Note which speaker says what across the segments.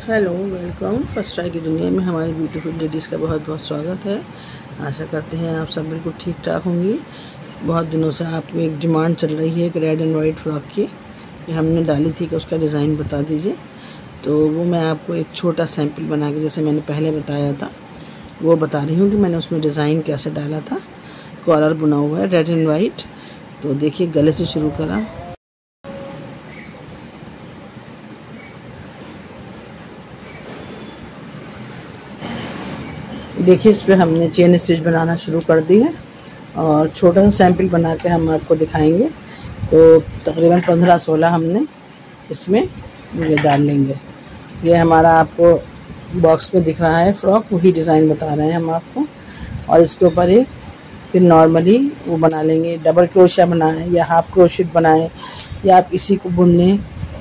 Speaker 1: Hello, welcome. First try की दुनिया में हमारी ब्यूटीफुल लेडीज़ का बहुत बहुत स्वागत है। आशा करते हैं आप सब बिल्कुल ठीक ठाक होंगी। बहुत दिनों से आपको एक डिमांड चल रही है एक रेड एंड वाइट फ्रॉक की, ये हमने डाली थी कि उसका डिज़ाइन बता दीजिए। तो वो मैं आपको एक छोटा सैम्पल बना के, जैसे मैंने पहले बताया था, वो बता रही हूँ कि मैंने उसमें डिज़ाइन कैसे डाला था। कॉलर बुना हुआ है रेड एंड वाइट। तो देखिए, गले से शुरू करा। देखिए, इस पर हमने चेन स्टिच बनाना शुरू कर दी है और छोटा सा सैंपल बना के हम आपको दिखाएंगे। तो तकरीबन 15-16 हमने इसमें ये डाल लेंगे। ये हमारा आपको बॉक्स में दिख रहा है फ्रॉक, वही डिज़ाइन बता रहे हैं हम आपको। और इसके ऊपर एक फिर नॉर्मली वो बना लेंगे, डबल क्रोशिया बनाएं या हाफ़ क्रोशिया बनाएं या आप इसी को बुन लें,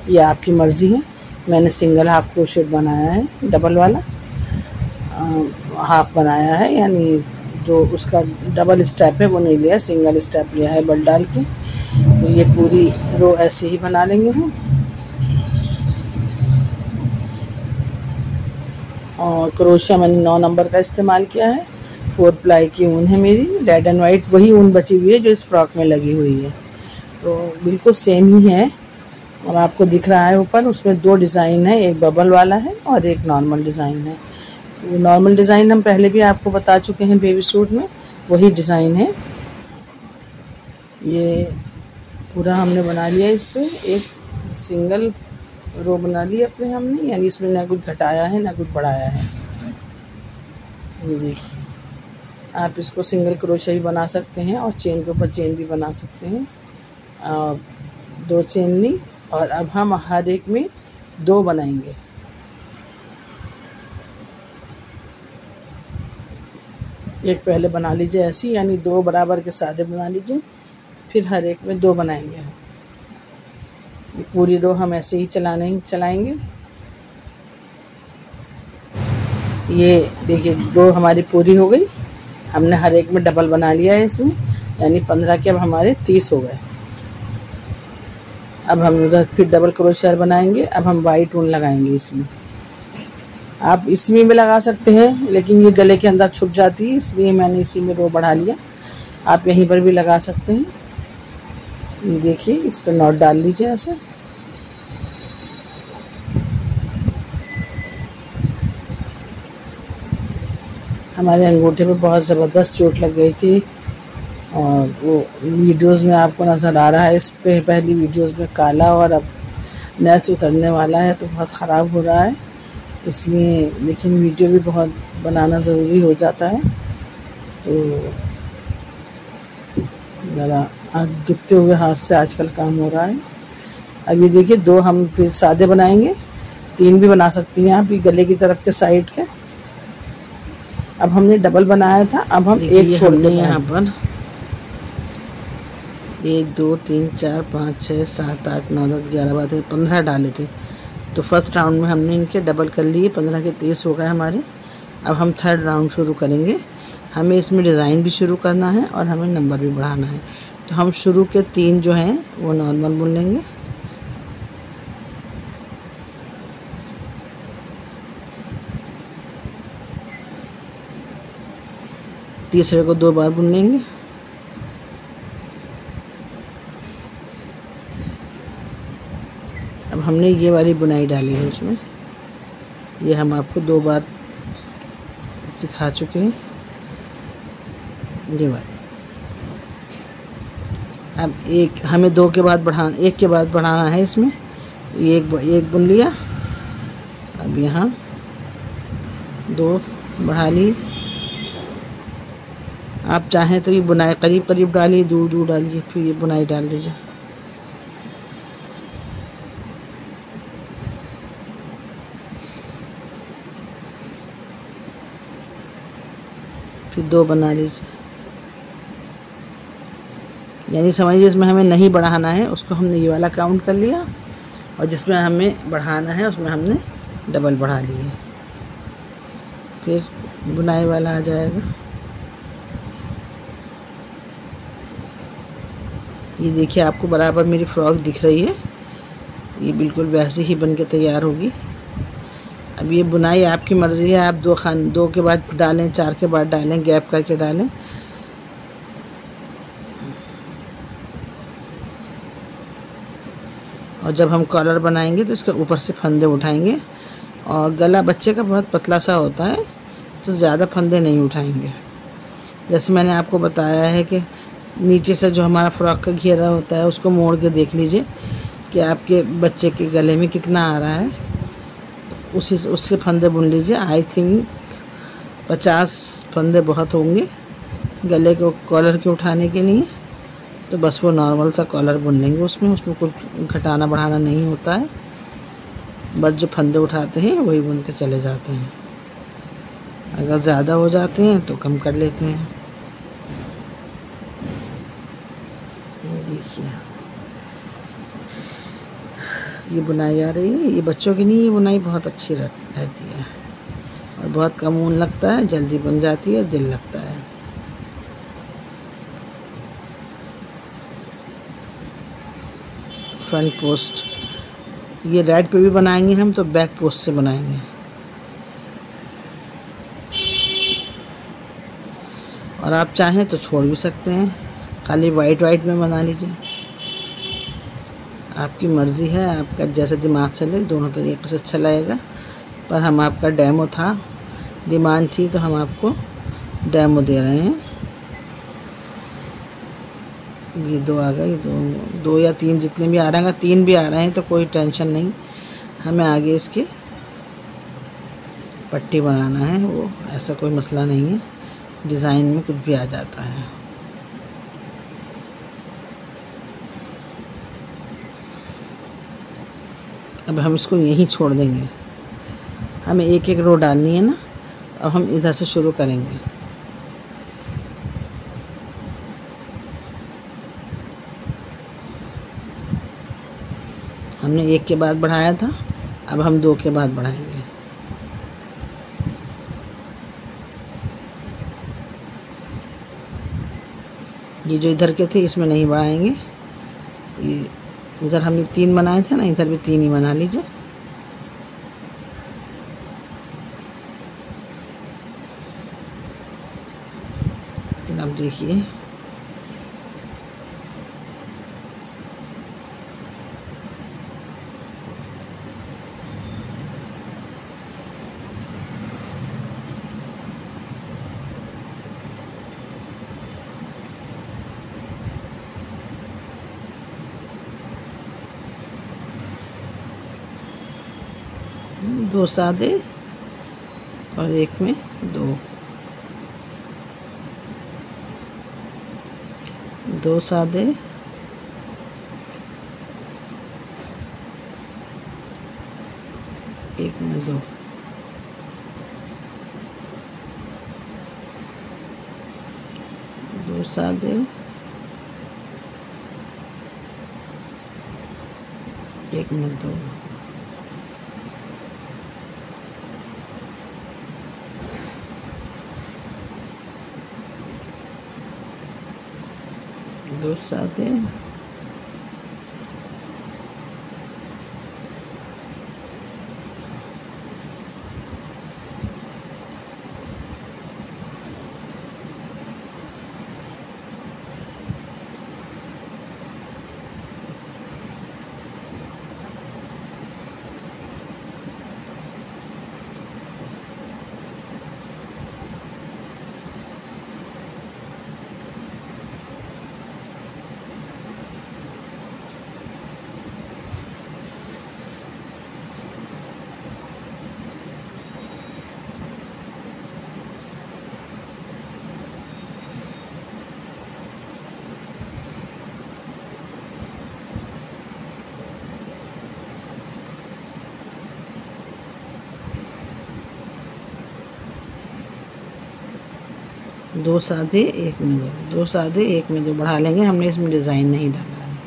Speaker 1: ये आपकी मर्ज़ी है। मैंने सिंगल हाफ़ क्रोशिया बनाया है, डबल वाला हाफ बनाया है, यानी जो उसका डबल स्टेप है वो नहीं लिया, सिंगल स्टेप लिया है बल डाल के। तो ये पूरी रो ऐसे ही बना लेंगे हम। और क्रोशिया मैंने 9 नंबर का इस्तेमाल किया है। 4 प्लाई की ऊन है मेरी, रेड एंड वाइट वही ऊन बची हुई है जो इस फ्रॉक में लगी हुई है। तो बिल्कुल सेम ही है। और आपको दिख रहा है ऊपर, उसमें 2 डिज़ाइन है, एक बबल वाला है और एक नॉर्मल डिज़ाइन है। तो नॉर्मल डिज़ाइन हम पहले भी आपको बता चुके हैं बेबी सूट में, वही डिज़ाइन है। ये पूरा हमने बना लिया। इस पर एक सिंगल रो बना ली अपने हमने, यानी इसमें ना कुछ घटाया है ना कुछ बढ़ाया है। ये देखिए, आप इसको सिंगल क्रोशिया भी बना सकते हैं और चेन के ऊपर चेन भी बना सकते हैं। 2 चेन ली और अब हम हर एक में 2 बनाएंगे। एक पहले बना लीजिए ऐसी, यानी 2 बराबर के सादे बना लीजिए, फिर हर एक में 2 बनाएंगे। पूरी रो हम ऐसे ही चलाएंगे। ये देखिए, रो हमारी पूरी हो गई। हमने हर एक में डबल बना लिया है इसमें, यानी 15 के अब हमारे 30 हो गए। अब हम उधर फिर डबल क्रोशिया बनाएंगे। अब हम वाइट ऊन लगाएंगे इसमें। आप इसमें भी लगा सकते हैं, लेकिन ये गले के अंदर छुप जाती है, इसलिए मैंने इसी में रो बढ़ा लिया। आप यहीं पर भी लगा सकते हैं। ये देखिए, इस पर नॉट डाल लीजिए ऐसे। हमारे अंगूठे पे बहुत ज़बरदस्त चोट लग गई थी और वो वीडियोस में आपको नज़र आ रहा है। इस पे पहली वीडियोस में काला और अब नेल्स उतरने वाला है, तो बहुत ख़राब हो रहा है इसलिए। लेकिन वीडियो भी बहुत बनाना ज़रूरी हो जाता है, तो ज़रा हाथ दुखते हुए हाथ से आजकल काम हो रहा है। अब ये देखिए, 2 हम फिर सादे बनाएंगे, 3 भी बना सकती हैं आप, ये गले की तरफ के साइड के। अब हमने डबल बनाया था, अब हम एक छोड़ के यहाँ पर 1 2 3 4 5 6 7 8 9 10 11 12 15 डाले थे। तो फर्स्ट राउंड में हमने इनके डबल कर लिए, 15 के 30 हो गए हमारे। अब हम थर्ड राउंड शुरू करेंगे। हमें इसमें डिज़ाइन भी शुरू करना है और हमें नंबर भी बढ़ाना है। तो हम शुरू के 3 जो हैं वो नॉर्मल बुन लेंगे। तीसरे को 2 बार बुन लेंगे। अब हमने ये वाली बुनाई डाली है उसमें, ये हम आपको 2 बार सिखा चुके हैं, ये वाली। अब हमें 2 के बाद बढ़ाना, 1 के बाद बढ़ाना है इसमें। एक बुन लिया, अब यहाँ 2 बढ़ा ली। आप चाहें तो ये बुनाई करीब करीब डालिए, दूर दूर डालिए, फिर ये बुनाई डाल दीजिए। फिर 2 बना लीजिए, यानी समझिए इसमें हमें नहीं बढ़ाना है, उसको हमने ये वाला काउंट कर लिया, और जिसमें हमें बढ़ाना है उसमें हमने डबल बढ़ा लिए। फिर बुनाई वाला आ जाएगा। ये देखिए, आपको बराबर मेरी फ्रॉक दिख रही है, ये बिल्कुल वैसे ही बन के तैयार होगी। अब ये बुनाई आपकी मर्ज़ी है, आप दो के बाद डालें, 4 के बाद डालें, गैप करके डालें। और जब हम कॉलर बनाएंगे तो इसके ऊपर से फंदे उठाएंगे। और गला बच्चे का बहुत पतला सा होता है तो ज़्यादा फंदे नहीं उठाएंगे। जैसे मैंने आपको बताया है कि नीचे से जो हमारा फ्रॉक का घेरा होता है उसको मोड़ के देख लीजिए कि आपके बच्चे के गले में कितना आ रहा है, उससे फंदे बुन लीजिए। आई थिंक 50 फंदे बहुत होंगे गले को कॉलर के उठाने के लिए। तो बस वो नॉर्मल सा कॉलर बुन लेंगे, उसमें कुछ घटाना बढ़ाना नहीं होता है, बस जो फंदे उठाते हैं वही बुनते चले जाते हैं। अगर ज़्यादा हो जाते हैं तो कम कर लेते हैं। देखिए ये बुनाई आ रही है, ये बच्चों की नहीं, ये बुनाई बहुत अच्छी रहती है और बहुत कम ऊन लगता है, जल्दी बन जाती है, दिल लगता है। फ्रंट पोस्ट ये रेड पे भी बनाएंगे हम, तो बैक पोस्ट से बनाएंगे। और आप चाहें तो छोड़ भी सकते हैं, खाली वाइट में बना लीजिए, आपकी मर्ज़ी है, आपका जैसे दिमाग चले, दोनों तरीके से अच्छा लगेगा। पर हम आपका डेमो था, डिमांड थी तो हम आपको डेमो दे रहे हैं। ये 2 आ गए, 2 या 3 जितने भी आ रहे हैं, अगर 3 भी आ रहे हैं तो कोई टेंशन नहीं, हमें आगे इसके पट्टी बनाना है, वो ऐसा कोई मसला नहीं है, डिज़ाइन में कुछ भी आ जाता है। अब हम इसको यहीं छोड़ देंगे, हमें एक रो डालनी है ना। अब हम इधर से शुरू करेंगे। हमने 1 के बाद बढ़ाया था, अब हम 2 के बाद बढ़ाएंगे। ये जो इधर के थे इसमें नहीं बढ़ाएंगे, ये उधर हमने 3 बनाए थे ना, इधर भी 3 ही बना लीजिए। अब देखिए दो सादे और एक में 2 सादे, एक में 2, 2 सादे, एक में 2, 2 सादे, दो सादे एक में 2, 2 सादे एक में 2 बढ़ा लेंगे। हमने इसमें डिज़ाइन नहीं डाला है,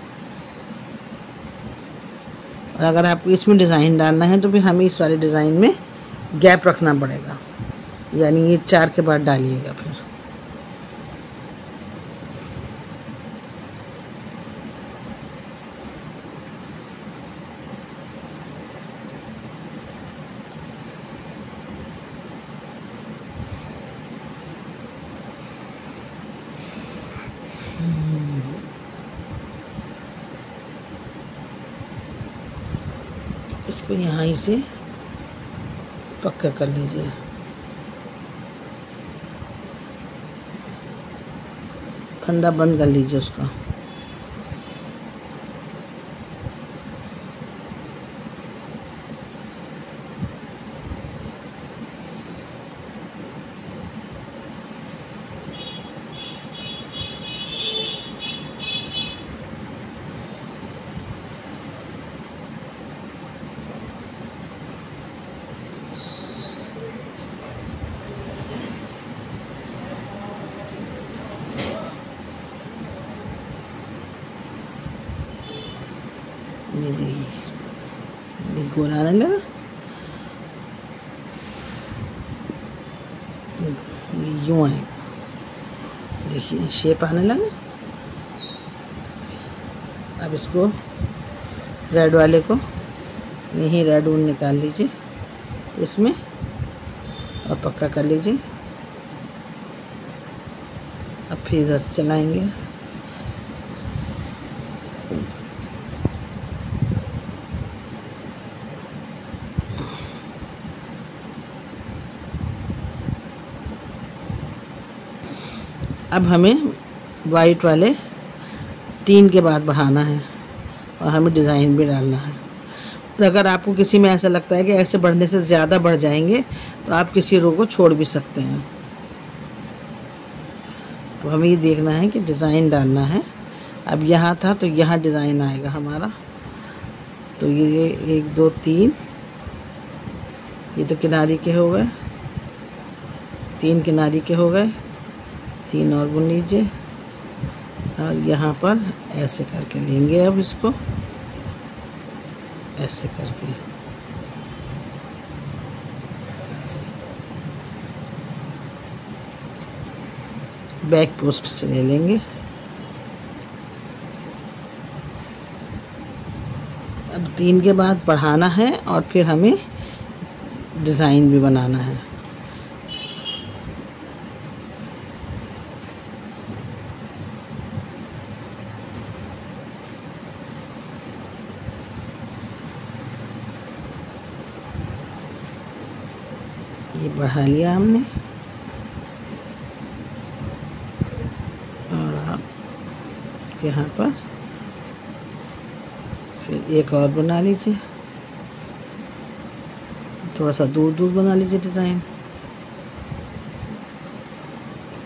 Speaker 1: और अगर आपको इसमें डिज़ाइन डालना है तो फिर हमें इस वाले डिज़ाइन में गैप रखना पड़ेगा, यानी ये 4 के बाद डालिएगा। फिर इसको यहाँ ही से पक्का कर लीजिए। फंदा बंद कर लीजिए उसका। ये देखिए, ये गोल आने लगा। ये यूँ आएगा, देखिए शेप आने लगा। अब इसको रेड वाले को यही रेड ऊन निकाल लीजिए इसमें और पक्का कर लीजिए। अब फिर इधर से चलाएंगे। अब हमें वाइट वाले 3 के बाद बढ़ाना है और हमें डिज़ाइन भी डालना है। तो अगर आपको किसी में ऐसा लगता है कि ऐसे बढ़ने से ज़्यादा बढ़ जाएंगे तो आप किसी रो को छोड़ भी सकते हैं। तो हमें ये देखना है कि डिज़ाइन डालना है। अब यहाँ था तो यहाँ डिज़ाइन आएगा हमारा। तो ये 1 2 3, ये तो किनारी के हो गए, 3 किनारी के हो गए, 3 और बुन लीजिए और यहाँ पर ऐसे करके लेंगे। अब इसको ऐसे करके बैक पोस्ट से ले लेंगे। अब 3 के बाद बढ़ाना है और फिर हमें डिज़ाइन भी बनाना है। ये बढ़ा लिया हमने और आप यहाँ पर फिर एक और बना लीजिए। थोड़ा सा दूर दूर बना लीजिए डिज़ाइन।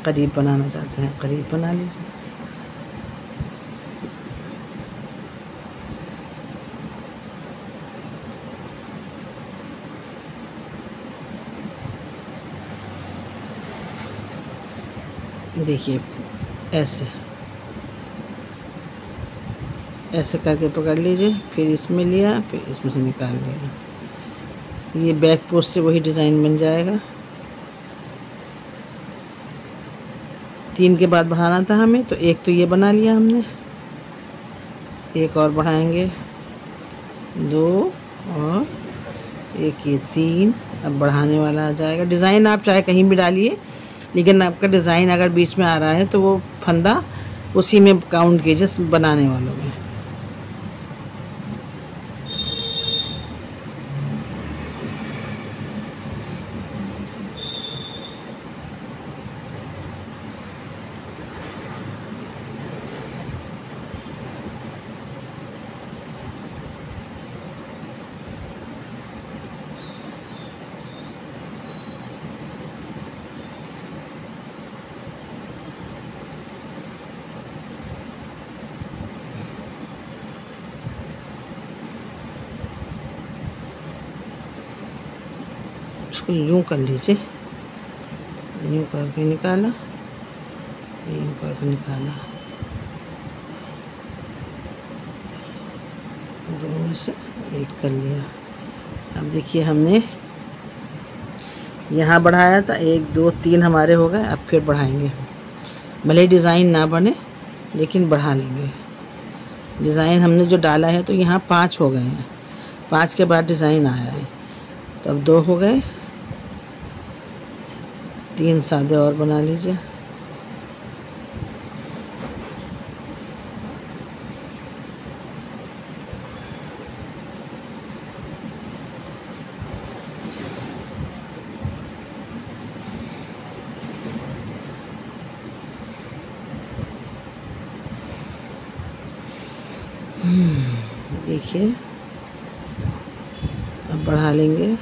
Speaker 1: करीब बनाना चाहते हैं करीब बना लीजिए। देखिए ऐसे ऐसे करके पकड़ लीजिए, फिर इसमें लिया, फिर इसमें से निकाल लिया। ये बैक पोस्ट से वही डिज़ाइन बन जाएगा। 3 के बाद बढ़ाना था हमें, तो एक तो ये बना लिया हमने, एक और बढ़ाएंगे 2 और एक ये 3। अब बढ़ाने वाला आ जाएगा। डिज़ाइन आप चाहे कहीं भी डालिए, लेकिन आपका डिज़ाइन अगर बीच में आ रहा है तो वो फंदा उसी में काउंट कीजिए बनाने वालों में। इसको यूँ कर लीजिए, यूँ करके निकाला, यूँ करके निकाला, दोनों में से एक कर लिया। अब देखिए हमने यहाँ बढ़ाया था, 1 2 3 हमारे हो गए। अब फिर बढ़ाएंगे, भले डिज़ाइन ना बने लेकिन बढ़ा लेंगे। डिज़ाइन हमने जो डाला है तो यहाँ 5 हो गए हैं, 5 के बाद डिज़ाइन आया है, तो अब 2 हो गए, 3 सादे और बना लीजिए। देखिए, अब बढ़ा लेंगे।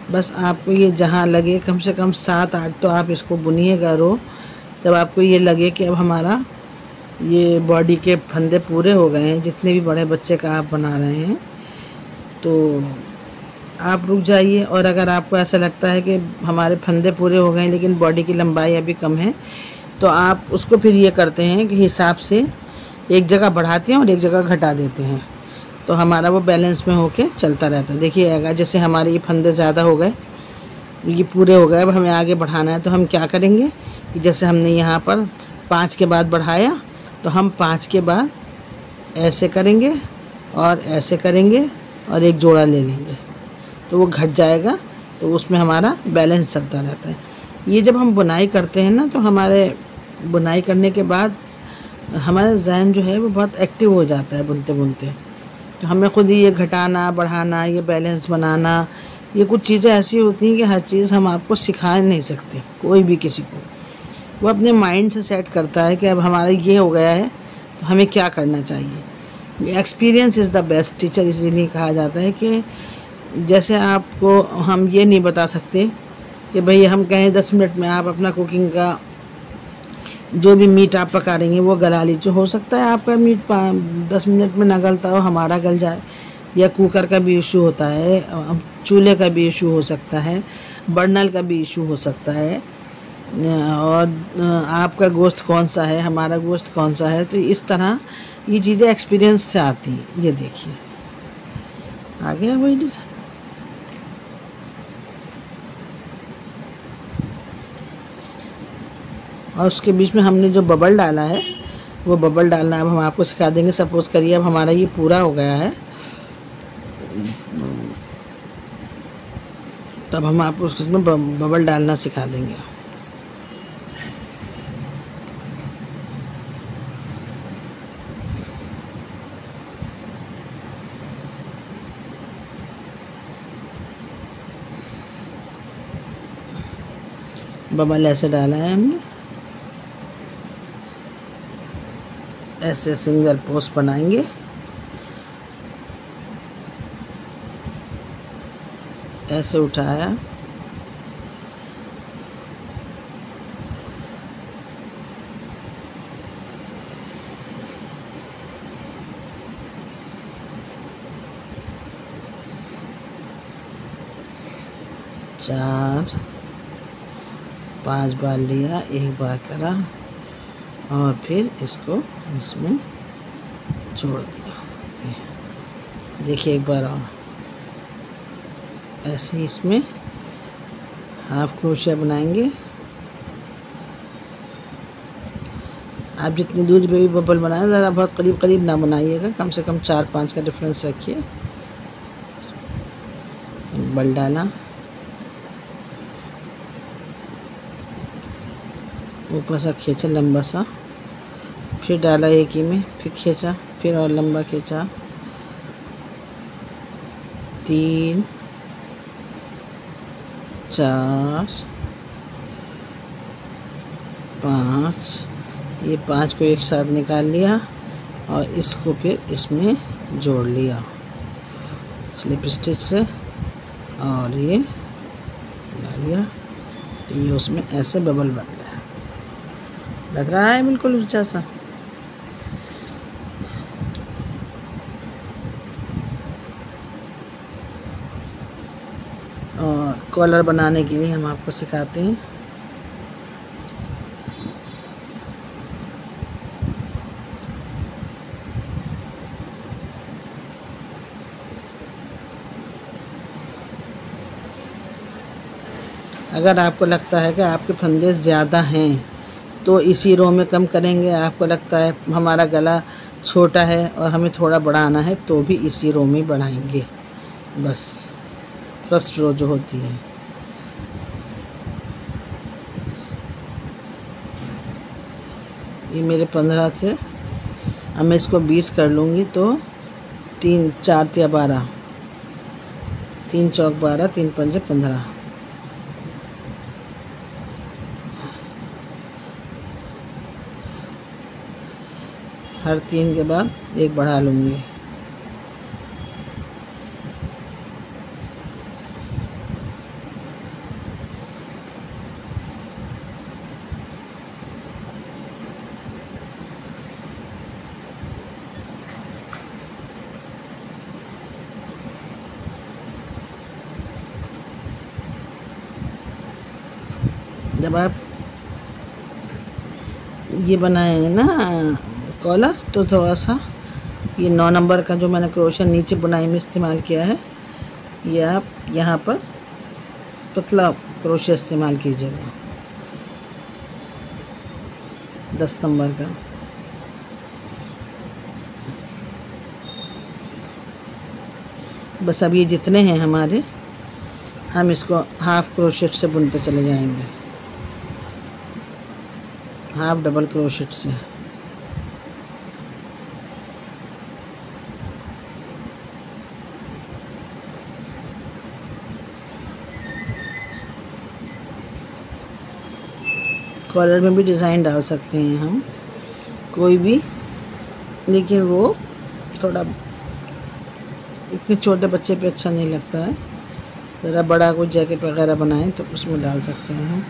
Speaker 1: बस आपको ये जहाँ लगे, कम से कम 7-8 तो आप इसको बुनिएगा रो। जब आपको ये लगे कि अब हमारा ये बॉडी के फंदे पूरे हो गए हैं, जितने भी बड़े बच्चे का आप बना रहे हैं, तो आप रुक जाइए। और अगर आपको ऐसा लगता है कि हमारे फंदे पूरे हो गए हैं लेकिन बॉडी की लंबाई अभी कम है, तो आप उसको फिर ये करते हैं कि हिसाब से एक जगह बढ़ाते हैं और एक जगह घटा देते हैं, तो हमारा वो बैलेंस में होके चलता रहता है। देखिए, अगर जैसे हमारे ये फंदे ज़्यादा हो गए, ये पूरे हो गए, अब हमें आगे बढ़ाना है, तो हम क्या करेंगे कि जैसे हमने यहाँ पर 5 के बाद बढ़ाया, तो हम 5 के बाद ऐसे करेंगे और ऐसे करेंगे और एक जोड़ा ले लेंगे, तो वो घट जाएगा, तो उसमें हमारा बैलेंस चलता रहता है। ये जब हम बुनाई करते हैं ना, तो हमारे बुनाई करने के बाद हमारा ज़हन जो है वो बहुत एक्टिव हो जाता है बुनते बुनते। तो हमें खुद ही ये घटाना बढ़ाना, ये बैलेंस बनाना, ये कुछ चीज़ें ऐसी होती हैं कि हर चीज़ हम आपको सिखा नहीं सकते, कोई भी किसी को। वो अपने माइंड से सेट करता है कि अब हमारा ये हो गया है तो हमें क्या करना चाहिए। Experience is the best teacher, इसीलिए कहा जाता है कि जैसे आपको हम ये नहीं बता सकते कि भाई हम कहें 10 मिनट में आप अपना कुकिंग का जो भी मीट आप पका रही हैं वो गला लीजिए। हो सकता है आपका मीट 10 मिनट में ना गलता हो, हमारा गल जाए, या कुकर का भी इशू होता है, चूल्हे का भी इशू हो सकता है, बर्नल का भी इशू हो सकता है, और आपका गोश्त कौन सा है, हमारा गोश्त कौन सा है। तो इस तरह ये चीज़ें एक्सपीरियंस से आती हैं। ये देखिए, आ गया वही डिज़ाइन। और उसके बीच में हमने जो बबल डाला है, वो बबल डालना अब हम आपको सिखा देंगे। सपोज़ करिए अब हमारा ये पूरा हो गया है, तब हम आपको उसमें बबल डालना सिखा देंगे। बबल ऐसे डाला है हमने, ऐसे सिंगल पोस्ट बनाएंगे, ऐसे उठाया, चार 5 बार लिया, एक बार करा और फिर इसको इसमें जोड़ दिया। देखिए एक बार और ऐसे इसमें हाफ क्रोशिया बनाएंगे। आप जितनी दूर पे भी बबल बनाएं, ज़रा बहुत करीब करीब ना बनाइएगा, कम से कम 4-5 का डिफरेंस रखिए। बल डाला, ऊपर सा खींचा लंबा सा, फिर डाला एक ही में, फिर खींचा, फिर और लंबा खींचा, 3 4 5, ये 5 को एक साथ निकाल लिया और इसको फिर इसमें जोड़ लिया स्लिप स्टिच से, और ये लगा लिया, तो ये उसमें ऐसे बबल बन गया। लग रहा है बिल्कुल ऊंचा सा। और कॉलर बनाने के लिए हम आपको सिखाते हैं। अगर आपको लगता है कि आपके फंदे ज़्यादा हैं तो इसी रो में कम करेंगे। आपको लगता है हमारा गला छोटा है और हमें थोड़ा बढ़ाना है तो भी इसी रो में बढ़ाएंगे। बस फर्स्ट रो जो होती है, ये मेरे 15 थे। अब मैं इसको 20 कर लूँगी तो 3 4 या 12, 3 चौक 12, 3 पंजे 15। हर 3 के बाद एक बढ़ा लूँगी। जब आप ये बनाएंगे ना कॉलर, तो थोड़ा सा ये 9 नंबर का जो मैंने क्रोशा नीचे बुनाई में इस्तेमाल किया है, ये आप यहाँ पर पतला क्रोशा इस्तेमाल कीजिएगा 10 नंबर का। बस अब ये जितने हैं हमारे, हम इसको हाफ क्रोशेट से बुनते चले जाएंगे, हाफ डबल क्रोशेट से। कॉलर में भी डिज़ाइन डाल सकते हैं हम कोई भी, लेकिन वो थोड़ा इतने छोटे बच्चे पे अच्छा नहीं लगता है। ज़रा बड़ा कोई जैकेट वगैरह बनाएं तो उसमें डाल सकते हैं हम।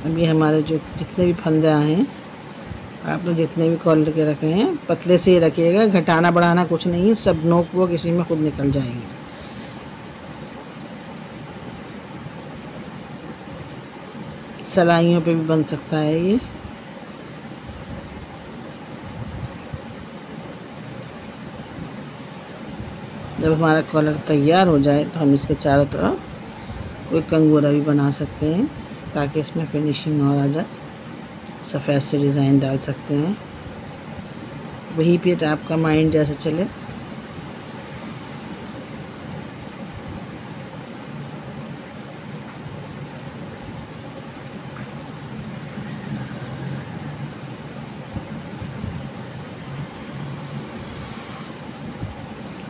Speaker 1: अभी हमारे जो जितने भी फंदे आए हैं, आपने जितने भी कॉलर के रखे हैं पतले से ही रखिएगा, घटाना बढ़ाना कुछ नहीं है, सब नोक वोक इसी में खुद निकल जाएगी। सलाइयों पे भी बन सकता है ये। जब हमारा कॉलर तैयार हो जाए तो हम इसके चारों तरफ कोई कंगूरा भी बना सकते हैं ताकि इसमें फिनिशिंग और आ जाए। सफ़ेद से डिज़ाइन डाल सकते हैं, वही पे आपका माइंड जैसे चले।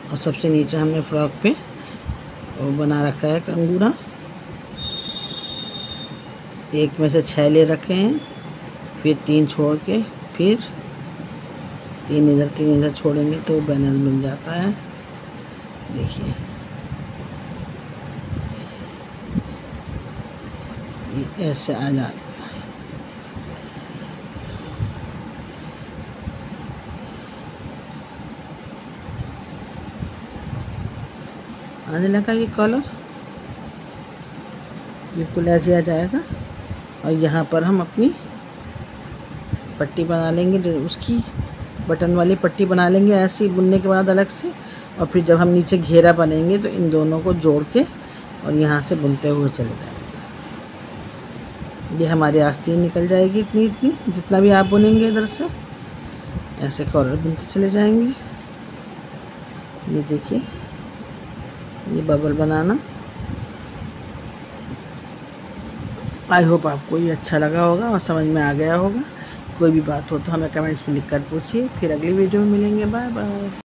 Speaker 1: और सबसे नीचे हमने फ्रॉक पे वो बना रखा है कंगूरा, एक में से 6 ले रखे हैं, फिर 3 छोड़ के फिर 3 इधर छोड़ेंगे तो बैलेंस मिल जाता है। देखिए ये ऐसे आ जाता है। आने लगा ये कॉलर, बिल्कुल ऐसे आ जाएगा। और यहाँ पर हम अपनी पट्टी बना लेंगे, उसकी बटन वाली पट्टी बना लेंगे ऐसे ही बुनने के बाद अलग से। और फिर जब हम नीचे घेरा बनेंगे तो इन दोनों को जोड़ के और यहाँ से बुनते हुए चले जाएंगे। ये हमारी आस्तीन निकल जाएगी इतनी इतनी, जितना भी आप बुनेंगे इधर से ऐसे कॉलर बुनते चले जाएंगे। ये देखिए, ये बबल बनाना। आई होप आपको ये अच्छा लगा होगा और समझ में आ गया होगा। कोई भी बात हो तो हमें कमेंट्स में लिख कर पूछिए। फिर अगली वीडियो में मिलेंगे। Bye bye.